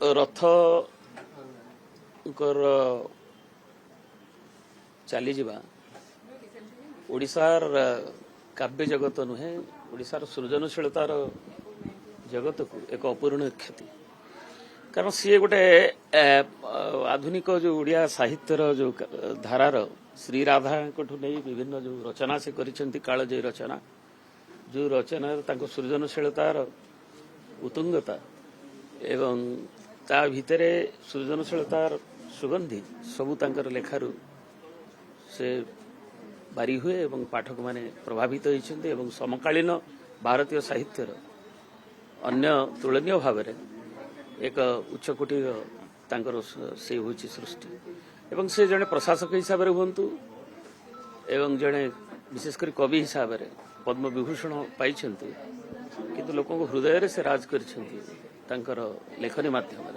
रथ चली ओडिशार काव्य जगत नुहे ओडिशार सृजनशीलतार जगत को एक अपूरणीय क्षति कारण सी गोटे आधुनिक जो ओडिया साहित्यर जो धारार श्री राधा नहीं विभिन्न जो रचना से करिसेंती कालजयी रचना जो रचना सृजनशीलतार उत्तुंगता एवं ता भितरे सृजनशीलतार सुगंधि सबू तांकर लेखारू से बारी हुए एवं पाठक माने प्रभावित होइछन्ते एवं समकालीन भारतीय साहित्यर अन्य तुलनीय भाव में एक उच्चकोटी तांकर से होछि सृष्टि एवं से जने प्रशासक हिसाब रे हुंतु एवं जने विशेषकर कवि हिसाब रे पद्म विभूषण पाइछन्ते किंतु लोकों हृदय से राज करिछन्ते तांकर लेखनी माध्यम